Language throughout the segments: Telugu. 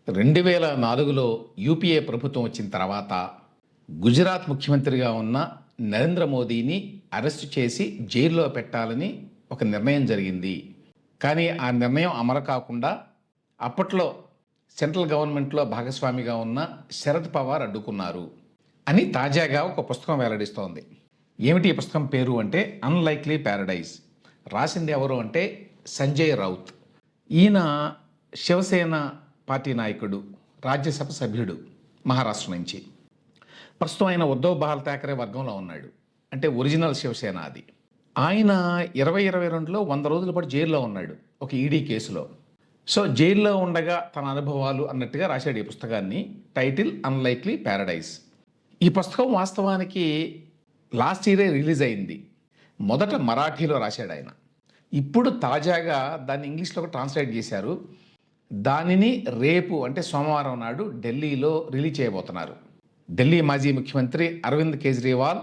2004లో యూపీఏ ప్రభుత్వం వచ్చిన తర్వాత గుజరాత్ ముఖ్యమంత్రిగా ఉన్న నరేంద్ర మోదీని అరెస్టు చేసి జైల్లో పెట్టాలని ఒక నిర్ణయం జరిగింది. కానీ ఆ నిర్ణయం అమలు కాకుండా అప్పట్లో సెంట్రల్ గవర్నమెంట్లో భాగస్వామిగా ఉన్న శరద్ పవార్ అడ్డుకున్నారు అని తాజాగా ఒక పుస్తకం వెల్లడిస్తోంది. ఏమిటి ఈ పుస్తకం పేరు అంటే అన్లైక్లీ ప్యారడైజ్. రాసింది ఎవరు అంటే సంజయ్ రౌత్. ఈయన శివసేన పార్టీ నాయకుడు, రాజ్యసభ సభ్యుడు, మహారాష్ట్ర నుంచి. ప్రస్తుతం ఆయన ఉద్ధవ్ బాల్ ఠాకరే వర్గంలో ఉన్నాడు, అంటే ఒరిజినల్ శివసేన అది. ఆయన 2022లో 100 రోజుల పాటు జైల్లో ఉన్నాడు ఒక ఈడీ కేసులో. సో జైల్లో ఉండగా తన అనుభవాలు అన్నట్టుగా రాశాడు ఈ పుస్తకాన్ని. Title unlikely Paradise. ఈ పుస్తకం వాస్తవానికి లాస్ట్ ఇయరే రిలీజ్ అయింది. మొదట మరాఠీలో రాశాడు ఆయన. ఇప్పుడు తాజాగా దాన్ని ఇంగ్లీష్లోకి ట్రాన్స్లేట్ చేశారు. దానిని రేపు అంటే సోమవారం నాడు ఢిల్లీలో రిలీజ్ చేయబోతున్నారు. ఢిల్లీ మాజీ ముఖ్యమంత్రి అరవింద్ కేజ్రీవాల్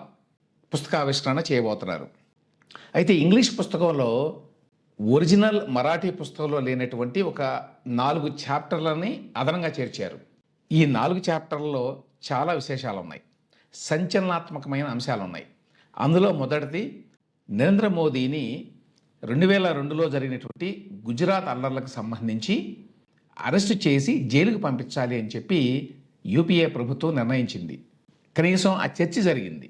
పుస్తకావిష్కరణ చేయబోతున్నారు. అయితే ఇంగ్లీష్ పుస్తకంలో ఒరిజినల్ మరాఠీ పుస్తకంలో లేనటువంటి ఒక 4 చాప్టర్లని అదనంగా చేర్చారు. ఈ 4 చాప్టర్లలో చాలా విశేషాలు ఉన్నాయి, సంచలనాత్మకమైన అంశాలు ఉన్నాయి. అందులో మొదటిది నరేంద్ర మోదీని 2002లో జరిగినటువంటి గుజరాత్ అల్లర్లకు సంబంధించి అరెస్టు చేసి జైలుకు పంపించాలి అని చెప్పి యూపీఏ ప్రభుత్వం నిర్ణయించింది. కనీసం ఆ చర్చ జరిగింది.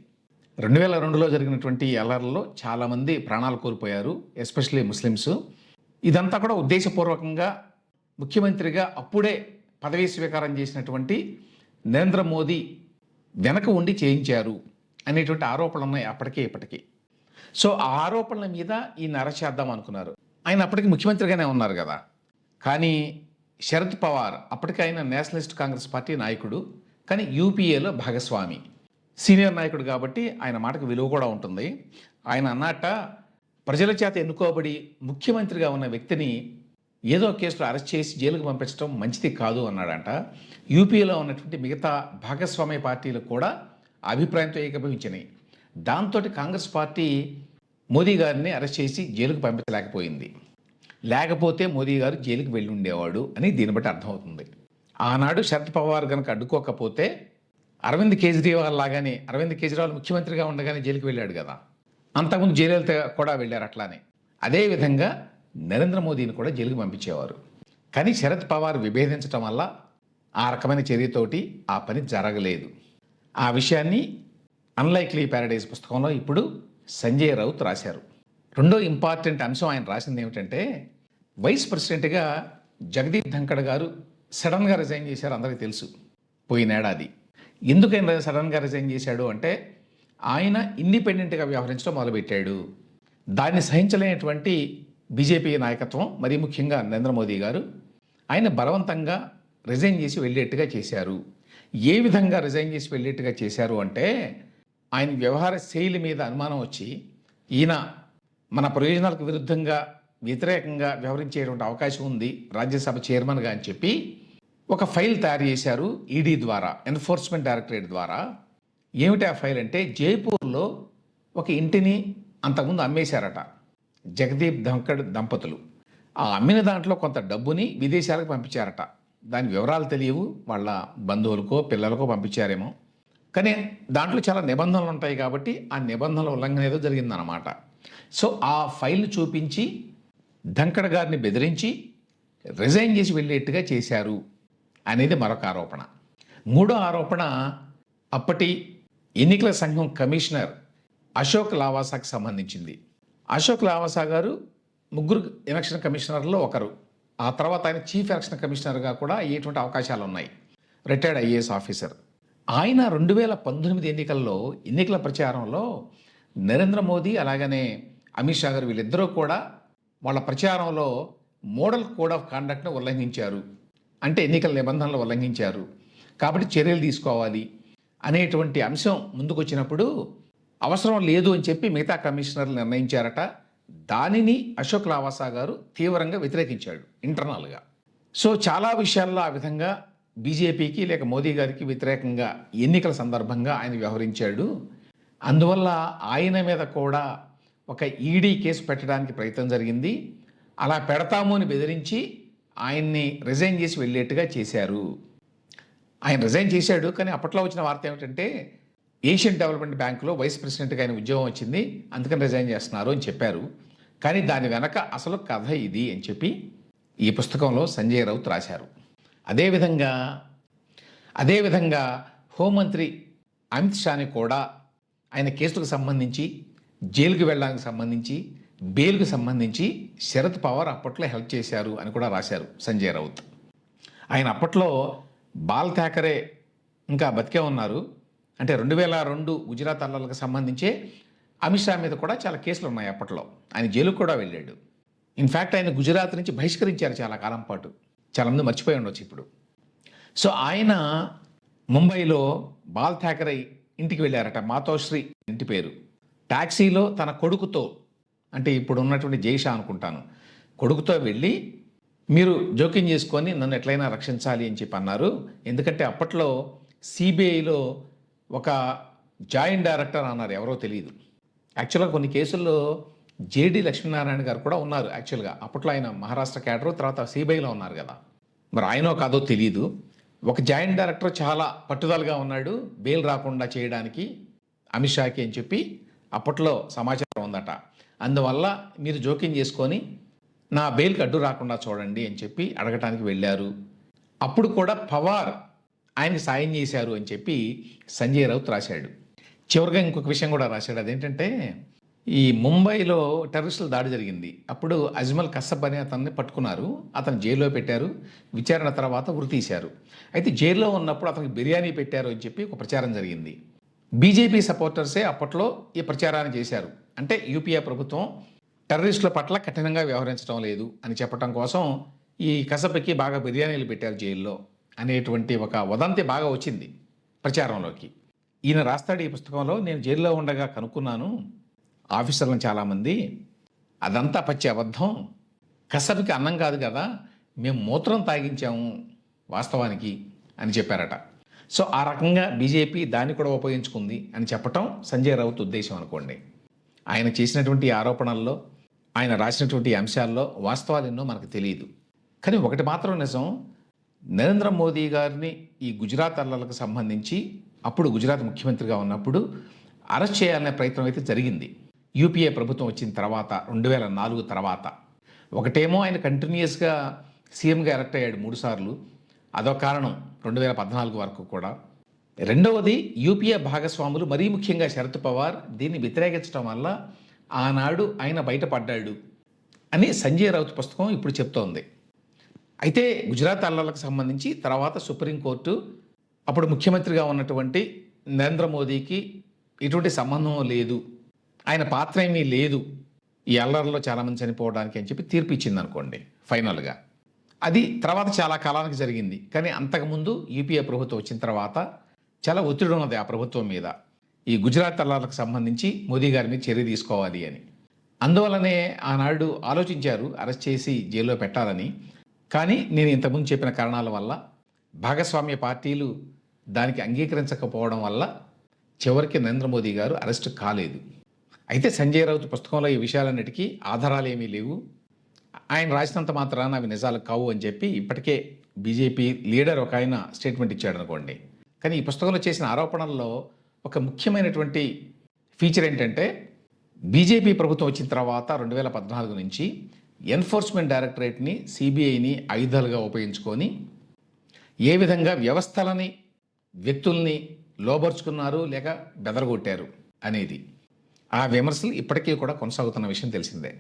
2002లో జరిగినటువంటి అల్లర్లలో చాలామంది ప్రాణాలు కోల్పోయారు, ఎస్పెషల్లీ ముస్లిమ్స్. ఇదంతా కూడా ఉద్దేశపూర్వకంగా ముఖ్యమంత్రిగా అప్పుడే పదవీ స్వీకారం చేసినటువంటి నరేంద్ర మోదీ వెనక ఉండి చేయించారు అనేటువంటి ఆరోపణలు ఉన్నాయి అప్పటికే ఇప్పటికీ. సో ఆ ఆరోపణల మీద ఈయన అరెస్ట్ చేద్దాం అనుకున్నారు. ఆయన అప్పటికి ముఖ్యమంత్రిగానే ఉన్నారు కదా. కానీ శరద్ పవార్ అప్పటికి ఆయన నేషనలిస్ట్ కాంగ్రెస్ పార్టీ నాయకుడు, కానీ యూపీఏలో భాగస్వామి, సీనియర్ నాయకుడు కాబట్టి ఆయన మాటకు విలువ కూడా ఉంటుంది. ఆయన అన్నట్ట ప్రజల చేత ఎన్నుకోబడి ముఖ్యమంత్రిగా ఉన్న వ్యక్తిని ఏదో కేసులో అరెస్ట్ చేసి జైలుకు పంపించడం మంచిది కాదు అన్నాడంట. యూపీఏలో ఉన్నటువంటి మిగతా భాగస్వామ్య పార్టీలు కూడా అభిప్రాయంతో ఏకీభవించినాయి. దాంతో కాంగ్రెస్ పార్టీ మోదీ గారిని అరెస్ట్ చేసి జైలుకు పంపించలేకపోయింది. లేకపోతే మోదీ గారు జైలుకి వెళ్ళి ఉండేవాడు అని దీన్ని బట్టి అర్థమవుతుంది. ఆనాడు శరద్ పవార్ కనుక అడ్డుకోకపోతే అరవింద్ కేజ్రీవాల్ లాగానే, అరవింద్ కేజ్రీవాల్ ముఖ్యమంత్రిగా ఉండగానే జైలుకి వెళ్ళాడు కదా, అంతకుముందు జైలుతో కూడా వెళ్ళారు అట్లానే. అదేవిధంగా నరేంద్ర మోదీని కూడా జైలుకి పంపించేవారు. కానీ శరద్ పవార్ విభేదించడం వల్ల ఆ రకమైన చర్యతోటి ఆ పని జరగలేదు. ఆ విషయాన్ని అన్లైక్లీ ప్యారడైజ్ పుస్తకంలో ఇప్పుడు సంజయ్ రౌత్ రాశారు. రెండో ఇంపార్టెంట్ అంశం ఆయన రాసింది ఏమిటంటే, వైస్ ప్రెసిడెంట్గా జగదీప్ ధంకడ్ గారు సడన్గా రిజైన్ చేశారు, అందరికీ తెలుసు పోయినేడాది. ఎందుకైనా సడన్గా రిజైన్ చేశాడు అంటే ఆయన ఇండిపెండెంట్గా వ్యవహరించడం మొదలుపెట్టాడు. దాన్ని సహించలేనటువంటి బీజేపీ నాయకత్వం, మరీ ముఖ్యంగా నరేంద్ర మోదీ గారు ఆయన బలవంతంగా రిజైన్ చేసి వెళ్ళేట్టుగా చేశారు. ఏ విధంగా రిజైన్ చేసి వెళ్ళేట్టుగా చేశారు అంటే, ఆయన వ్యవహార శైలి మీద అనుమానం వచ్చి ఈయన మన ప్రయోజనాలకు విరుద్ధంగా వ్యతిరేకంగా వ్యవహరించేటువంటి అవకాశం ఉంది రాజ్యసభ చైర్మన్గా అని చెప్పి ఒక ఫైల్ తయారు చేశారు ఈడీ ద్వారా, ఎన్ఫోర్స్మెంట్ డైరెక్టరేట్ ద్వారా. ఏమిటి ఆ ఫైల్ అంటే, జైపూర్లో ఒక ఇంటిని అంతకుముందు అమ్మేశారట జగదీప్ ధంకడ్ దంపతులు. ఆ అమ్మిన దాంట్లో కొంత డబ్బుని విదేశాలకు పంపించారట. దాని వివరాలు తెలియవు, వాళ్ళ బంధువులకో పిల్లలకో పంపించారేమో. కానీ దాంట్లో చాలా నిబంధనలు ఉంటాయి కాబట్టి ఆ నిబంధనల ఉల్లంఘన ఏదో జరిగిందన్నమాట. సో ఆ ఫైల్ని చూపించి ధంకడ్ గారిని బెదిరించి రిజైన్ చేసి వెళ్ళేట్టుగా చేశారు అనేది మరొక ఆరోపణ. మూడో ఆరోపణ అప్పటి ఎన్నికల సంఘం కమిషనర్ అశోక్ లావాసాకి సంబంధించింది. అశోక్ లావాసా గారు 3 ఎలక్షన్ కమిషనర్లో ఒకరు. ఆ తర్వాత ఆయన చీఫ్ ఎలక్షన్ కమిషనర్గా కూడా అయ్యేటువంటి అవకాశాలు ఉన్నాయి, రిటైర్డ్ ఐఏఎస్ ఆఫీసర్. ఆయన 2019 ఎన్నికల్లో ఎన్నికల ప్రచారంలో నరేంద్ర మోదీ అలాగనే అమిత్ షా గారు వీళ్ళిద్దరూ కూడా వాళ్ళ ప్రచారంలో మోడల్ కోడ్ ఆఫ్ కాండక్ట్ను ఉల్లంఘించారు, అంటే ఎన్నికల నిబంధనలు ఉల్లంఘించారు కాబట్టి చర్యలు తీసుకోవాలి అనేటువంటి అంశం ముందుకొచ్చినప్పుడు అవసరం లేదు అని చెప్పి మిగతా కమిషనర్లు నిర్ణయించారట. దానిని అశోక్ లావాసా గారు తీవ్రంగా వ్యతిరేకించాడు ఇంటర్నల్గా. సో చాలా విషయాల్లో ఆ విధంగా బీజేపీకి లేక మోదీ గారికి వ్యతిరేకంగా ఎన్నికల సందర్భంగా ఆయన వ్యవహరించాడు. అందువల్ల ఆయన మీద కూడా ఒక ఈడీ కేసు పెట్టడానికి ప్రయత్నం జరిగింది. అలా పెడతాము అని బెదిరించి ఆయన్ని రిజైన్ చేసి వెళ్ళేట్టుగా చేశారు. ఆయన రిజైన్ చేశాడు. కానీ అప్పట్లో వచ్చిన వార్త ఏమిటంటే ఏషియన్ డెవలప్మెంట్ బ్యాంకులో వైస్ ప్రెసిడెంట్‌గా ఆయన ఉద్యోగం వచ్చింది. అందుకని రిజైన్ చేస్తున్నారు అని చెప్పారు. కానీ దాని వెనక అసలు కథ ఇది అని చెప్పి ఈ పుస్తకంలో సంజయ్ రౌత్ రాశారు. అదేవిధంగా అదేవిధంగా హోంమంత్రి అమిత్ షాని కూడా ఆయన కేసులకు సంబంధించి, జైలుకి వెళ్ళడానికి సంబంధించి, బెయిల్‌కి సంబంధించి శరద్ పవార్ అప్పట్లో హెల్ప్ చేశారు అని కూడా రాశారు సంజయ్ రౌత్. ఆయన అప్పట్లో బాల్ ఠాకరే ఇంకా బతికే ఉన్నారు. అంటే 2002 గుజరాత్ అల్లర్లకు సంబంధించే అమిత్ షా మీద కూడా చాలా కేసులు ఉన్నాయి అప్పట్లో. ఆయన జైలుకు కూడా వెళ్ళాడు. ఇన్ఫ్యాక్ట్ ఆయన గుజరాత్ నుంచి బహిష్కరించారు చాలా కాలం పాటు. చాలామంది మర్చిపోయి ఉండొచ్చు ఇప్పుడు. సో ఆయన ముంబైలో బాల్ ఠాకరే ఇంటికి వెళ్ళారట. మాతోశ్రీ ఇంటి పేరు. టాక్సీలో తన కొడుకుతో, అంటే ఇప్పుడు ఉన్నటువంటి జైషా అనుకుంటాను, కొడుకుతో వెళ్ళి మీరు జోక్యం చేసుకొని నన్ను ఎట్లయినా రక్షించాలి అని చెప్పి అన్నారు. ఎందుకంటే అప్పట్లో సిబిఐలో ఒక జాయింట్ డైరెక్టర్ అన్నారు, ఎవరో తెలియదు. యాక్చువల్గా కొన్ని కేసుల్లో జేడి లక్ష్మీనారాయణ గారు కూడా ఉన్నారు. యాక్చువల్గా అప్పట్లో ఆయన మహారాష్ట్ర క్యాడరు, తర్వాత సిబిఐలో ఉన్నారు కదా. మరి ఆయనో కాదో తెలియదు. ఒక జాయింట్ డైరెక్టర్ చాలా పట్టుదలగా ఉన్నాడు బెయిల్ రాకుండా చేయడానికి అమిత్ షాకి అని చెప్పి అప్పట్లో సమాచారం ఉందట. అందువల్ల మీరు జోక్యం చేసుకొని నా బెయిల్కి అడ్డు రాకుండా చూడండి అని చెప్పి అడగటానికి వెళ్ళారు. అప్పుడు కూడా పవార్ ఆయనకి సాయం చేశారు అని చెప్పి సంజయ్ రౌత్ రాశాడు. చివరిగా ఇంకొక విషయం కూడా రాశాడు. అదేంటంటే ఈ ముంబైలో టెర్రరిస్టుల దాడి జరిగింది. అప్పుడు అజ్మల్ కసబ్ అనే అతన్ని పట్టుకున్నారు. అతను జైల్లో పెట్టారు. విచారణ తర్వాత ఉరి తీశారు. అయితే జైల్లో ఉన్నప్పుడు అతనికి బిర్యానీ పెట్టారు అని చెప్పి ఒక ప్రచారం జరిగింది. బీజేపీ సపోర్టర్సే అప్పట్లో ఈ ప్రచారాన్ని చేశారు. అంటే యూపీఏ ప్రభుత్వం టెర్రరిస్టుల పట్ల కఠినంగా వ్యవహరించడం లేదు అని చెప్పడం కోసం ఈ కసబ్కి బాగా బిర్యానీలు పెట్టారు జైల్లో అనేటువంటి ఒక వదంతి బాగా వచ్చింది ప్రచారంలోకి. ఈయన రాస్తాడు ఈ పుస్తకంలో, నేను జైల్లో ఉండగా కనుక్కున్నాను ఆఫీసర్లను చాలామంది, అదంతా పచ్చి అబద్ధం. కసబ్కి అన్నం కాదు కదా, మేము మూత్రం తాగించాము వాస్తవానికి అని చెప్పారట. సో ఆ రకంగా బీజేపీ దాన్ని కూడా ఉపయోగించుకుంది అని చెప్పటం సంజయ్ రౌత్ ఉద్దేశం అనుకోండి. ఆయన చేసినటువంటి ఆరోపణల్లో, ఆయన రాసినటువంటి అంశాల్లో వాస్తవాలు ఎన్నో మనకు తెలియదు. కానీ ఒకటి మాత్రం నిజం, నరేంద్ర మోదీ గారిని ఈ గుజరాత్ అల్లర్లకు సంబంధించి అప్పుడు గుజరాత్ ముఖ్యమంత్రిగా ఉన్నప్పుడు అరెస్ట్ చేయాలనే ప్రయత్నం అయితే జరిగింది. యూపీఏ ప్రభుత్వం వచ్చిన తర్వాత 2004 తర్వాత. ఒకటేమో ఆయన కంటిన్యూస్గా సీఎంగా ఎలక్ట్ అయ్యాడు 3 సార్లు, అదో కారణం 2014 వరకు కూడా. రెండవది యూపీఏ భాగస్వాములు, మరీ ముఖ్యంగా శరద్ పవార్ దీన్ని వ్యతిరేకించడం వల్ల ఆనాడు ఆయన బయటపడ్డాడు అని సంజయ్ రౌత్ పుస్తకం ఇప్పుడు చెప్తోంది. అయితే గుజరాత్ అల్లర్లకు సంబంధించి తర్వాత సుప్రీంకోర్టు అప్పుడు ముఖ్యమంత్రిగా ఉన్నటువంటి నరేంద్ర మోదీకి ఎటువంటి సంబంధం లేదు, ఆయన పాత్ర ఏమీ లేదు ఈ అల్లర్లో చాలామంది చనిపోవడానికి అని చెప్పి తీర్పు ఇచ్చింది అనుకోండి ఫైనల్గా. అది తర్వాత చాలా కాలానికి జరిగింది. కానీ అంతకుముందు యూపీఏ ప్రభుత్వం వచ్చిన తర్వాత చాలా ఒత్తిడి ఉన్నది ఆ ప్రభుత్వం మీద, ఈ గుజరాత్ అల్లర్లకు సంబంధించి మోదీ గారి మీద చర్య తీసుకోవాలి అని. అందువల్లనే ఆనాడు ఆలోచించారు అరెస్ట్ చేసి జైల్లో పెట్టాలని. కానీ నేను ఇంతకుముందు చెప్పిన కారణాల వల్ల, భాగస్వామ్య పార్టీలు దానికి అంగీకరించకపోవడం వల్ల చివరికి నరేంద్ర మోదీ గారు అరెస్ట్ కాలేదు. అయితే సంజయ్ రౌత్ పుస్తకంలో ఈ విషయాలన్నిటికీ ఆధారాలు ఏమీ లేవు, ఆయన రాసినంత మాత్రాన అవి నిజాలు కావు అని చెప్పి ఇప్పటికే బీజేపీ లీడర్ ఒక ఆయన స్టేట్మెంట్ ఇచ్చాడు అనుకోండి. కానీ ఈ పుస్తకంలో చేసిన ఆరోపణల్లో ఒక ముఖ్యమైనటువంటి ఫీచర్ ఏంటంటే, బీజేపీ ప్రభుత్వం వచ్చిన తర్వాత 2014 నుంచి ఎన్ఫోర్స్మెంట్ డైరెక్టరేట్ని, సిబిఐని ఆయుధాలుగా ఉపయోగించుకొని ఏ విధంగా వ్యవస్థలని, వ్యక్తుల్ని లోబరుచుకున్నారు లేక బెదరగొట్టారు అనేది ఆ విమర్శలు ఇప్పటికీ కూడా కొనసాగుతున్న విషయం తెలిసిందే.